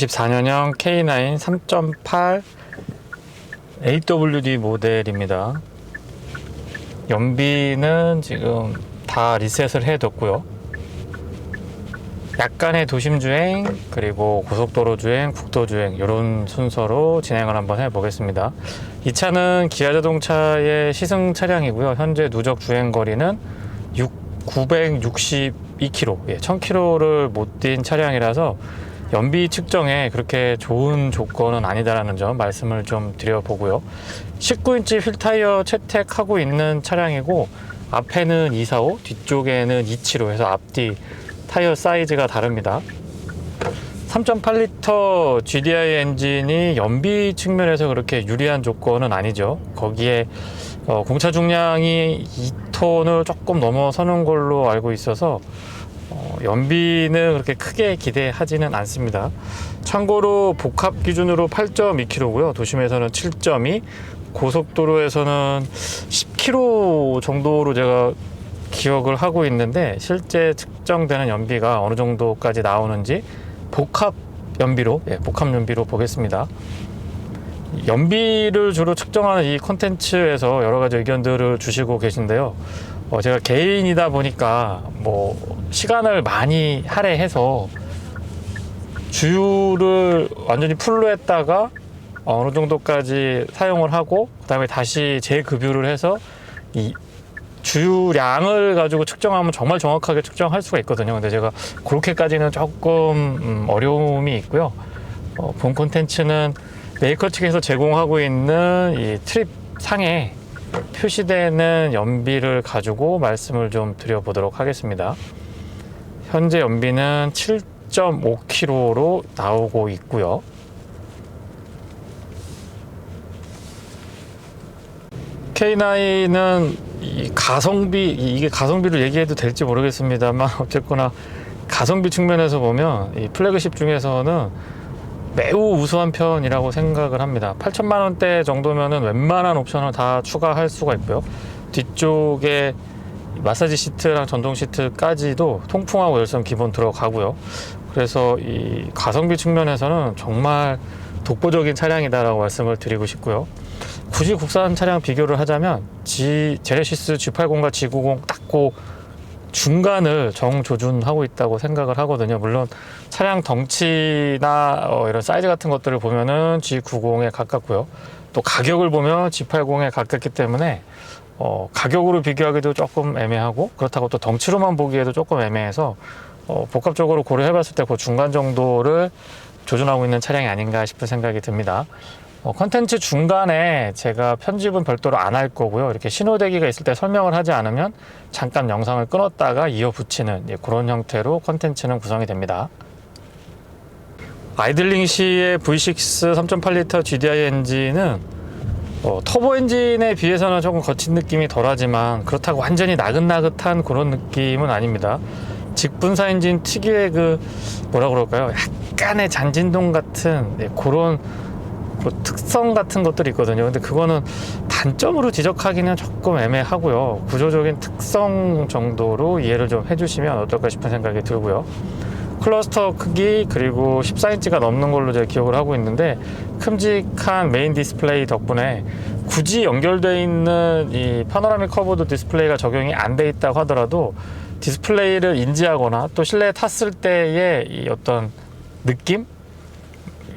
2024년형 K9 3.8 AWD 모델입니다. 연비는 지금 다 리셋을 해뒀고요. 약간의 도심주행, 그리고 고속도로주행, 국도주행 이런 순서로 진행을 한번 해보겠습니다. 이 차는 기아자동차의 시승 차량이고요. 현재 누적 주행거리는 962km, 1000km를 못 뛴 차량이라서 연비 측정에 그렇게 좋은 조건은 아니다라는 점 말씀을 좀 드려보고요. 19인치 휠 타이어 채택하고 있는 차량이고, 앞에는 245, 뒤쪽에는 275 해서 앞뒤 타이어 사이즈가 다릅니다. 3.8L GDI 엔진이 연비 측면에서 그렇게 유리한 조건은 아니죠. 거기에 공차 중량이 2톤을 조금 넘어서는 걸로 알고 있어서 연비는 그렇게 크게 기대하지는 않습니다. 참고로 복합 기준으로 8.2km고요. 도심에서는 7.2, 고속도로에서는 10km 정도로 제가 기억을 하고 있는데, 실제 측정되는 연비가 어느 정도까지 나오는지 복합 연비로 보겠습니다. 연비를 주로 측정하는 이 콘텐츠에서 여러 가지 의견들을 주시고 계신데요. 제가 개인이다 보니까 시간을 많이 할애해서 주유를 완전히 풀로 했다가 어느 정도까지 사용을 하고, 그 다음에 다시 재급유를 해서 이 주유량을 가지고 측정하면 정말 정확하게 측정할 수가 있거든요. 근데 제가 그렇게까지는 조금 어려움이 있고요. 본 콘텐츠는 메이커 측에서 제공하고 있는 이 트립 상에 표시되는 연비를 가지고 말씀을 좀 드려보도록 하겠습니다. 현재 연비는 7.5km로 나오고 있고요. K9은 이 가성비, 이게 가성비를 얘기해도 될지 모르겠습니다만, 어쨌거나 가성비 측면에서 보면 이 플래그십 중에서는 매우 우수한 편이라고 생각을 합니다. 8천만 원대 정도면은 웬만한 옵션을 다 추가할 수가 있고요. 뒤쪽에 마사지 시트랑 전동 시트까지도 통풍하고 열선 기본 들어가고요. 그래서 이 가성비 측면에서는 정말 독보적인 차량이다라고 말씀을 드리고 싶고요. 굳이 국산 차량 비교를 하자면 제네시스 G80과 G90 딱 그 중간을 정조준하고 있다고 생각을 하거든요. 물론 차량 덩치나 이런 사이즈 같은 것들을 보면은 G90에 가깝고요. 또 가격을 보면 G80에 가깝기 때문에 가격으로 비교하기도 조금 애매하고, 그렇다고 또 덩치로만 보기에도 조금 애매해서 복합적으로 고려해봤을 때 그 중간 정도를 조준하고 있는 차량이 아닌가 싶은 생각이 듭니다. 컨텐츠 중간에 제가 편집은 별도로 안 할 거고요. 이렇게 신호대기가 있을 때 설명을 하지 않으면 잠깐 영상을 끊었다가 이어 붙이는 그런 형태로 컨텐츠는 구성이 됩니다. 아이들링 시의 V6 3.8L GDI 엔진은 터보 엔진에 비해서는 조금 거친 느낌이 덜하지만, 그렇다고 완전히 나긋나긋한 그런 느낌은 아닙니다. 직분사 엔진 특유의 약간의 잔진동 같은 그런 특성 같은 것들이 있거든요. 근데 그거는 단점으로 지적하기는 조금 애매하고요. 구조적인 특성 정도로 이해를 좀 해주시면 어떨까 싶은 생각이 들고요. 클러스터 크기, 그리고 14인치가 넘는 걸로 제가 기억을 하고 있는데, 큼직한 메인 디스플레이 덕분에 굳이 연결되어 있는 이 파노라믹 커브드 디스플레이가 적용이 안 돼 있다고 하더라도 디스플레이를 인지하거나 또 실내에 탔을 때의 이 어떤 느낌?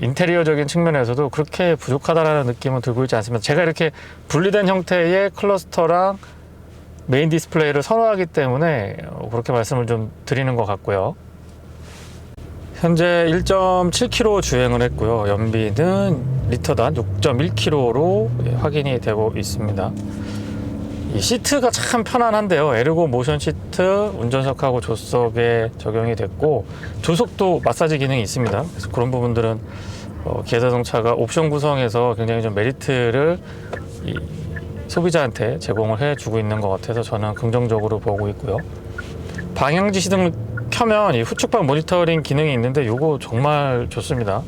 인테리어적인 측면에서도 그렇게 부족하다라는 느낌은 들고 있지 않습니다. 제가 이렇게 분리된 형태의 클러스터랑 메인 디스플레이를 선호하기 때문에 그렇게 말씀을 좀 드리는 것 같고요. 현재 1.7km 주행을 했고요. 연비는 리터당 6.1km로 확인이 되고 있습니다. 이 시트가 참 편안한데요. 에르고 모션 시트, 운전석하고 조석에 적용이 됐고, 조석도 마사지 기능이 있습니다. 그래서 그런 부분들은 기아자동차가 옵션 구성에서 굉장히 좀 메리트를 이 소비자한테 제공을 해주고 있는 것 같아서 저는 긍정적으로 보고 있고요. 방향 지시등을 켜면 이 후측방 모니터링 기능이 있는데, 이거 정말 좋습니다.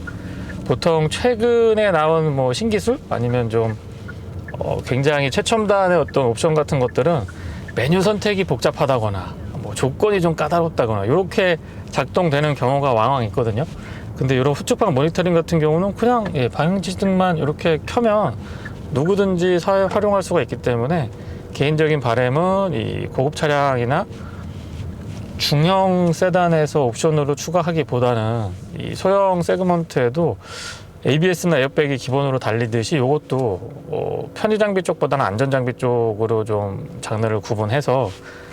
보통 최근에 나온 신기술 아니면 좀 굉장히 최첨단의 어떤 옵션 같은 것들은 메뉴 선택이 복잡하다거나 조건이 좀 까다롭다거나 이렇게 작동되는 경우가 왕왕 있거든요. 근데 이런 후측방 모니터링 같은 경우는 그냥 방향지등만 이렇게 켜면 누구든지 활용할 수가 있기 때문에 개인적인 바람은 이 고급 차량이나 중형 세단에서 옵션으로 추가하기보다는 이 소형 세그먼트에도 ABS나 에어백이 기본으로 달리듯이 이것도 편의 장비 쪽보다는 안전 장비 쪽으로 좀 장르를 구분해서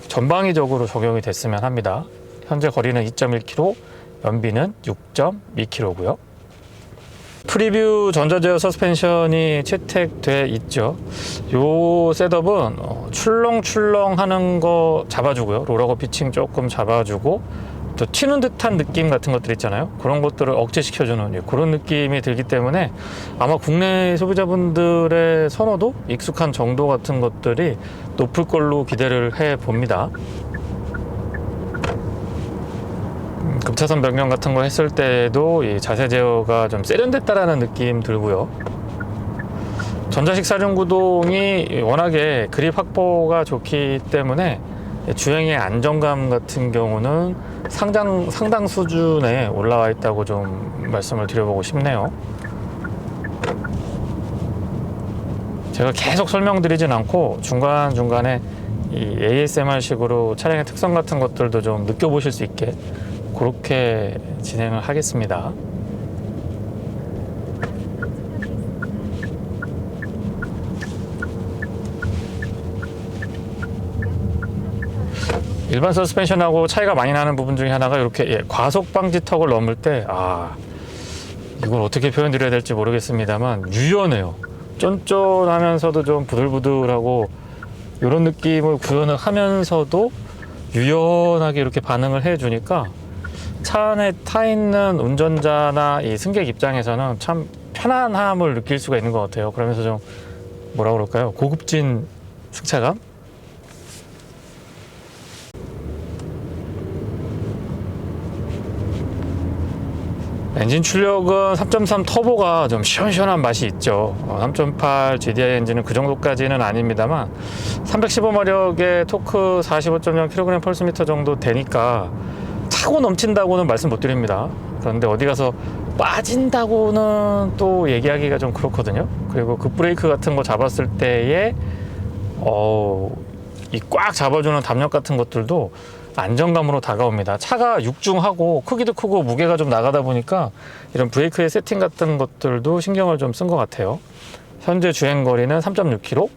전방위적으로 적용이 됐으면 합니다. 현재 거리는 2.1km, 연비는 6.2km고요. 프리뷰 전자제어 서스펜션이 채택돼 있죠. 이 셋업은 출렁출렁 하는 거 잡아주고요. 롤러거 피칭 조금 잡아주고 또 튀는 듯한 느낌 같은 것들 있잖아요. 그런 것들을 억제시켜주는 그런 느낌이 들기 때문에 아마 국내 소비자분들의 선호도, 익숙한 정도 같은 것들이 높을 걸로 기대를 해 봅니다. 급차선 변경 같은 거 했을 때도 이 자세 제어가 좀 세련됐다라는 느낌 들고요. 전자식 사륜구동이 워낙에 그립 확보가 좋기 때문에 주행의 안정감 같은 경우는 상당 수준에 올라와 있다고 좀 말씀을 드려보고 싶네요. 제가 계속 설명드리진 않고 중간중간에 이 ASMR식으로 차량의 특성 같은 것들도 좀 느껴보실 수 있게 그렇게 진행을 하겠습니다. 일반 서스펜션하고 차이가 많이 나는 부분 중에 하나가 이렇게 과속 방지 턱을 넘을 때 이걸 어떻게 표현드려야 될지 모르겠습니다만 유연해요. 쫀쫀하면서도 좀 부들부들하고 이런 느낌을 구현을 하면서도 유연하게 이렇게 반응을 해주니까 차 안에 타 있는 운전자나 이 승객 입장에서는 참 편안함을 느낄 수가 있는 것 같아요. 그러면서 좀 뭐라 그럴까요? 고급진 승차감? 엔진 출력은 3.3 터보가 좀 시원시원한 맛이 있죠. 3.8 GDI 엔진은 그 정도까지는 아닙니다만 315마력의 토크 45.0kg 펄스미터 정도 되니까 차고 넘친다고는 말씀 못 드립니다. 그런데 어디 가서 빠진다고는 또 얘기하기가 좀 그렇거든요. 그리고 급브레이크 같은 거 잡았을 때에 이 꽉 잡아주는 담력 같은 것들도 안정감으로 다가옵니다. 차가 육중하고 크기도 크고 무게가 좀 나가다 보니까 이런 브레이크의 세팅 같은 것들도 신경을 좀 쓴 것 같아요. 현재 주행거리는 3.6km,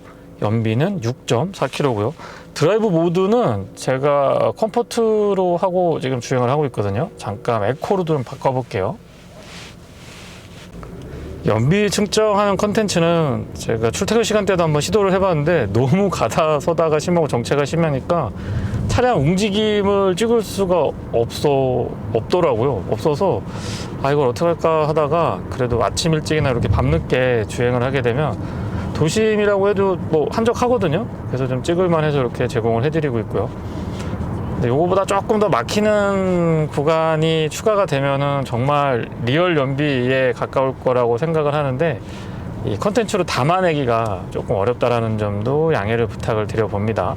연비는 6.4km고요. 드라이브 모드는 제가 컴포트로 하고 지금 주행을 하고 있거든요. 잠깐 에코로 좀 바꿔볼게요. 연비 측정하는 컨텐츠는 제가 출퇴근 시간대도 한번 시도를 해봤는데 너무 가다 서다가 심하고 정체가 심하니까 차량 움직임을 찍을 수가 없더라고요. 없어서 이걸 어떻게 할까 하다가 그래도 아침 일찍이나 이렇게 밤늦게 주행을 하게 되면 도심이라고 해도 뭐 한적하거든요. 그래서 좀 찍을만 해서 이렇게 제공을 해드리고 있고요. 근데 요거보다 조금 더 막히는 구간이 추가가 되면은 정말 리얼 연비에 가까울 거라고 생각을 하는데 이 컨텐츠로 담아내기가 조금 어렵다라는 점도 양해를 부탁을 드려봅니다.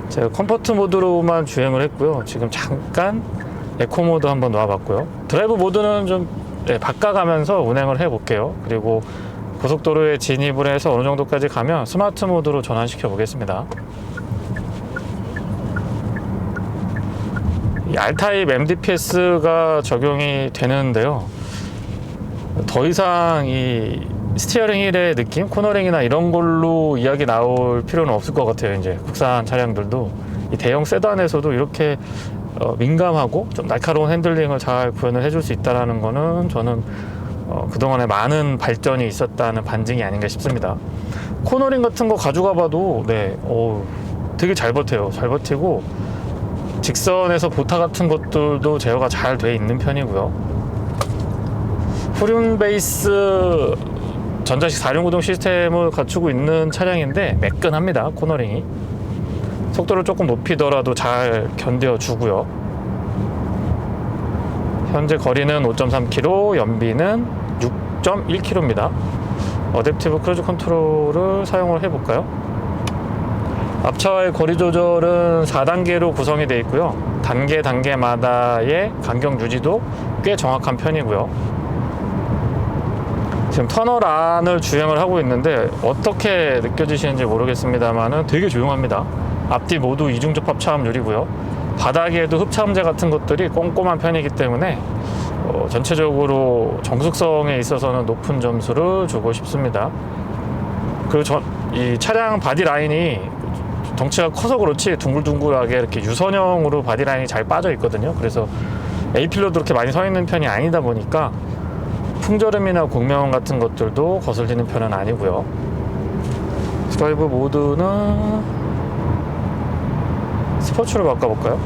제가 컴포트 모드로만 주행을 했고요. 지금 잠깐 에코 모드 한번 놓아봤고요. 드라이브 모드는 좀 바꿔가면서 운행을 해볼게요. 그리고 고속도로에 진입을 해서 어느 정도까지 가면 스마트 모드로 전환시켜 보겠습니다. 이 R타입 MDPS가 적용이 되는데요. 더 이상 이 스티어링 휠의 느낌, 코너링이나 이런 걸로 이야기 나올 필요는 없을 것 같아요. 이제 국산 차량들도 이 대형 세단에서도 이렇게 민감하고 좀 날카로운 핸들링을 잘 구현을 해줄 수 있다는 거는 저는 그동안에 많은 발전이 있었다는 반증이 아닌가 싶습니다. 코너링 같은 거 가져가 봐도 되게 잘 버텨요. 잘 버티고 직선에서 보타 같은 것들도 제어가 잘 돼 있는 편이고요. 후륜 베이스 전자식 사륜구동 시스템을 갖추고 있는 차량인데 매끈합니다. 코너링이 속도를 조금 높이더라도 잘 견뎌주고요. 현재 거리는 5.3km, 연비는 6.1km입니다. 어댑티브 크루즈 컨트롤을 사용을 해볼까요? 앞차와의 거리 조절은 4단계로 구성이 되어 있고요. 단계마다의 간격 유지도 꽤 정확한 편이고요. 지금 터널안을 주행을 하고 있는데 어떻게 느껴지시는지 모르겠습니다만은 되게 조용합니다. 앞뒤 모두 이중 접합 차음유리고요. 바닥에도 흡차음재 같은 것들이 꼼꼼한 편이기 때문에 전체적으로 정숙성에 있어서는 높은 점수를 주고 싶습니다. 그리고 이 차량 바디 라인이 덩치가 커서 그렇지 둥글둥글하게 이렇게 유선형으로 바디 라인이 잘 빠져 있거든요. 그래서 A필러도 그렇게 많이 서 있는 편이 아니다 보니까 풍절음이나 공명 같은 것들도 거슬리는 편은 아니고요. 드라이브 모드는 스포츠로 바꿔볼까요?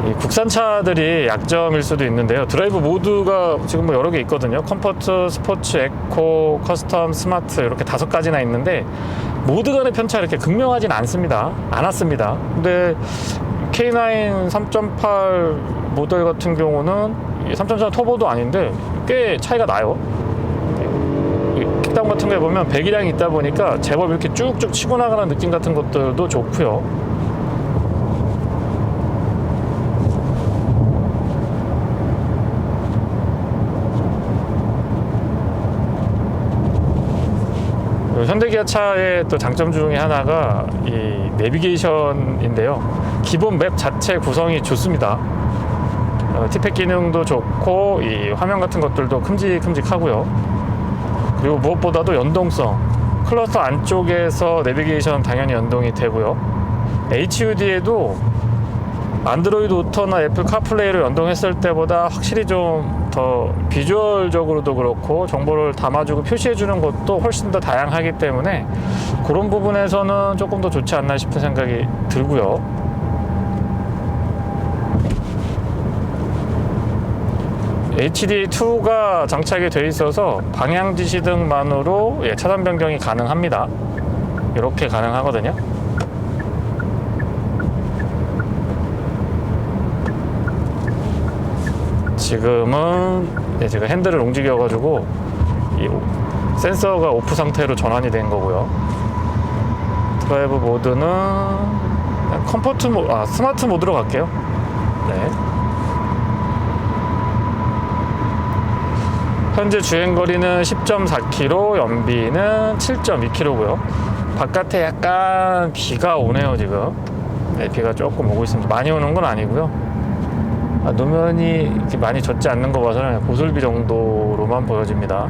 이 국산차들이 약점일 수도 있는데요. 드라이브 모드가 지금 뭐 여러 개 있거든요. 컴포트, 스포츠, 에코, 커스텀, 스마트 이렇게 5가지나 있는데 모드 간의 편차 이렇게 극명하진 않았습니다. 근데 K9 3.8 모델 같은 경우는 3.4 터보도 아닌데 꽤 차이가 나요. 킥다운 같은 거에 보면 배기량이 있다 보니까 제법 이렇게 쭉쭉 치고 나가는 느낌 같은 것들도 좋고요. 현대기아차의 또 장점 중에 하나가 이 내비게이션인데요. 기본 맵 자체 구성이 좋습니다. 티팩 기능도 좋고 이 화면 같은 것들도 큼직큼직하고요. 그리고 무엇보다도 연동성, 클러스터 안쪽에서 내비게이션 당연히 연동이 되고요. HUD에도 안드로이드 오토나 애플 카플레이를 연동했을 때보다 확실히 좀 더 비주얼적으로도 그렇고 정보를 담아주고 표시해주는 것도 훨씬 더 다양하기 때문에 그런 부분에서는 조금 더 좋지 않나 싶은 생각이 들고요. HD2가 장착이 되어 있어서 방향 지시등만으로 차선 변경이 가능합니다. 이렇게 가능하거든요. 지금은 제가 핸들을 움직여가지고 이 센서가 오프 상태로 전환이 된 거고요. 드라이브 모드는 컴포트 스마트 모드로 갈게요. 네. 현재 주행거리는 10.4km, 연비는 7.2km고요. 바깥에 약간 비가 오네요, 지금. 네, 비가 조금 오고 있습니다. 많이 오는 건 아니고요. 노면이 이렇게 많이 젖지 않는 거 봐서는 보슬비 정도로만 보여집니다.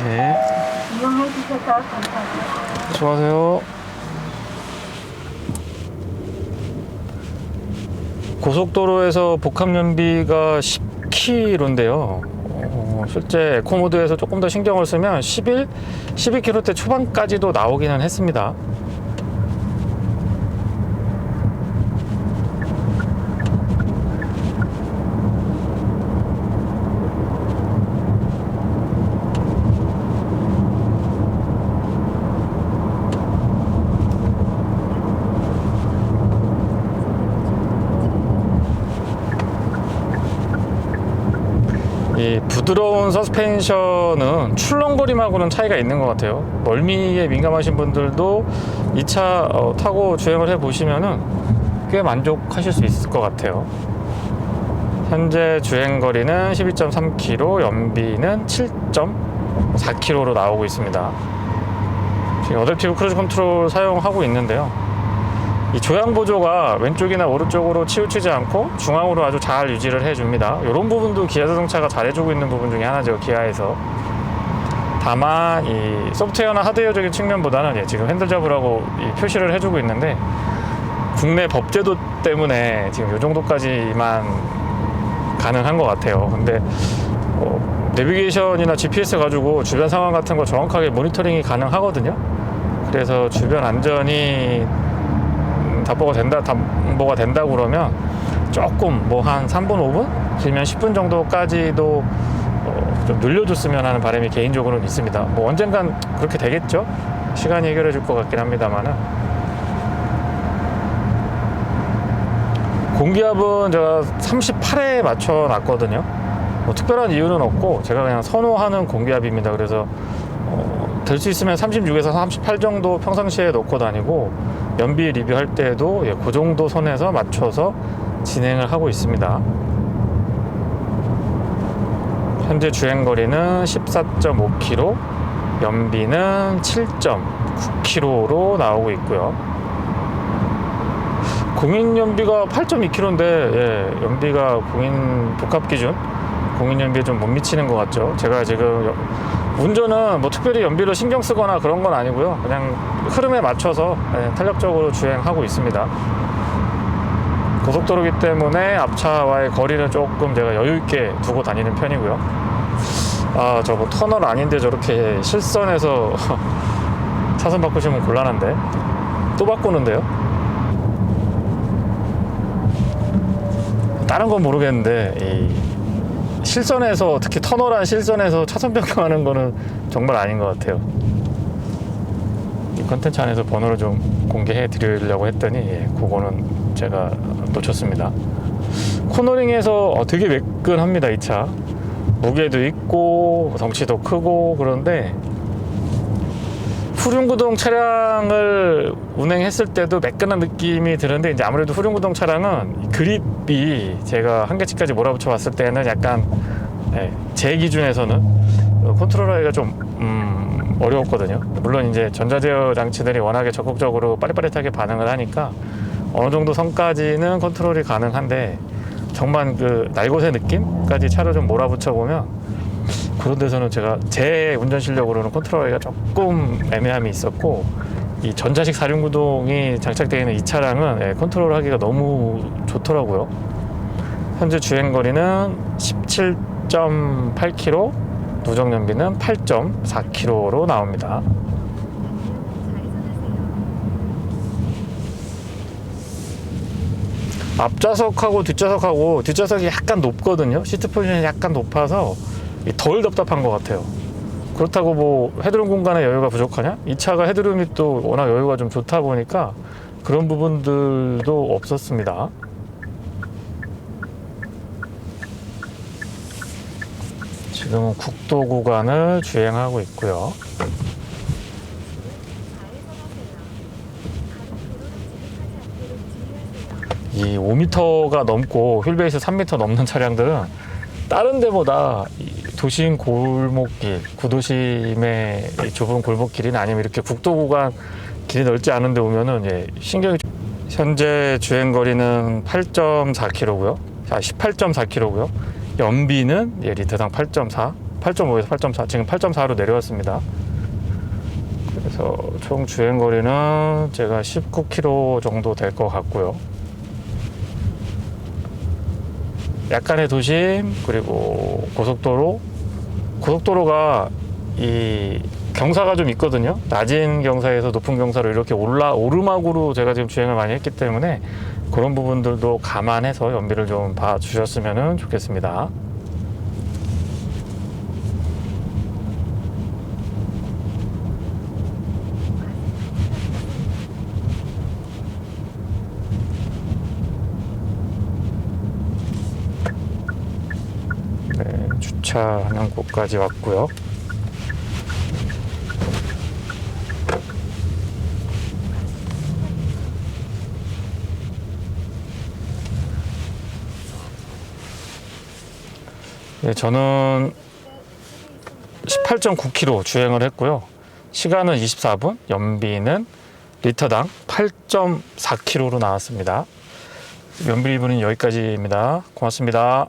네. 이용해 주셔서 감사합니다. 수고하세요. 고속도로에서 복합 연비가 10km인데요. 실제 에코모드에서 조금 더 신경을 쓰면 12km대 초반까지도 나오기는 했습니다. 이 부드러운 서스펜션은 출렁거림하고는 차이가 있는 것 같아요. 멀미에 민감하신 분들도 이 차 타고 주행을 해보시면은 꽤 만족하실 수 있을 것 같아요. 현재 주행거리는 12.3km, 연비는 7.4km로 나오고 있습니다. 지금 어댑티브 크루즈 컨트롤 사용하고 있는데요. 이 조향 보조가 왼쪽이나 오른쪽으로 치우치지 않고 중앙으로 아주 잘 유지를 해줍니다. 이런 부분도 기아 자동차가 잘해주고 있는 부분 중에 하나죠, 기아에서. 다만 이 소프트웨어나 하드웨어적인 측면보다는 지금 핸들 잡으라고 이 표시를 해주고 있는데 국내 법제도 때문에 지금 이 정도까지만 가능한 것 같아요. 근데 내비게이션이나 GPS 가지고 주변 상황 같은 거 정확하게 모니터링이 가능하거든요. 그래서 주변 안전이 담보가 된다고 그러면 조금 뭐 한 3분 5분 길면 10분 정도까지도 좀 늘려줬으면 하는 바람이 개인적으로는 있습니다. 뭐 언젠간 그렇게 되겠죠. 시간이 해결해 줄 것 같긴 합니다만은. 공기압은 제가 38에 맞춰 놨거든요. 뭐 특별한 이유는 없고 제가 그냥 선호하는 공기압입니다. 그래서 될 수 있으면 36에서 38 정도 평상시에 놓고 다니고 연비 리뷰할 때도 그 정도 선에서 맞춰서 진행을 하고 있습니다. 현재 주행거리는 14.5km, 연비는 7.9km로 나오고 있고요. 공인 연비가 8.2km인데 연비가 공인 복합 기준 공인 연비에 좀 못 미치는 것 같죠. 제가 지금 운전은 뭐 특별히 연비를 신경 쓰거나 그런 건 아니고요. 그냥 흐름에 맞춰서 탄력적으로 주행하고 있습니다. 고속도로이기 때문에 앞차와의 거리는 조금 제가 여유 있게 두고 다니는 편이고요. 아, 저거 터널 아닌데 저렇게 실선에서 차선 바꾸시면 곤란한데. 또 바꾸는데요? 다른 건 모르겠는데 이 실선에서, 특히 터널한 실선에서 차선 변경하는 거는 정말 아닌 것 같아요. 이 컨텐츠 안에서 번호를 좀 공개해 드리려고 했더니 그거는 제가 놓쳤습니다. 코너링에서 되게 매끈합니다. 이 차 무게도 있고 덩치도 크고. 그런데 후륜구동 차량을 운행했을 때도 매끈한 느낌이 드는데, 이제 아무래도 후륜구동 차량은 그립이 제가 한계치까지 몰아붙여 봤을 때는 약간 제 기준에서는 컨트롤하기가 좀 어려웠거든요. 물론 이제 전자제어 장치들이 워낙에 적극적으로 빠릿빠릿하게 반응을 하니까 어느 정도 선까지는 컨트롤이 가능한데, 정말 그 날것의 느낌까지 차를 좀 몰아붙여 보면 그런 데서는 제가 제 운전 실력으로는 컨트롤하기가 조금 애매함이 있었고, 이 전자식 사륜구동이 장착되어 있는 이 차량은 컨트롤하기가 너무 좋더라고요. 현재 주행거리는 17.8km, 누적연비는 8.4km로 나옵니다. 앞좌석하고 뒷좌석이 약간 높거든요. 시트 포지션이 약간 높아서 덜 답답한 것 같아요. 그렇다고 뭐 헤드룸 공간에 여유가 부족하냐? 이 차가 헤드룸이 또 워낙 여유가 좀 좋다 보니까 그런 부분들도 없었습니다. 지금은 국도 구간을 주행하고 있고요. 이 5m가 넘고 휠베이스 3m 넘는 차량들은 다른 데보다 도심 골목길, 구도심의 좁은 골목길이나 아니면 이렇게 국도 구간 길이 넓지 않은 데 오면은 신경이 현재 주행거리는 8.4km고요. 18.4km고요. 연비는 리터당 8.4, 8.5에서 8.4, 지금 8.4로 내려왔습니다. 그래서 총 주행거리는 제가 19km 정도 될 것 같고요. 약간의 도심, 그리고 고속도로가 이 경사가 좀 있거든요. 낮은 경사에서 높은 경사로 이렇게 오르막으로 제가 지금 주행을 많이 했기 때문에 그런 부분들도 감안해서 연비를 좀 봐주셨으면 좋겠습니다. 네, 주차하는 곳까지 왔고요. 네, 저는 18.9km 주행을 했고요. 시간은 24분, 연비는 리터당 8.4km로 나왔습니다. 연비 리뷰는 여기까지입니다. 고맙습니다.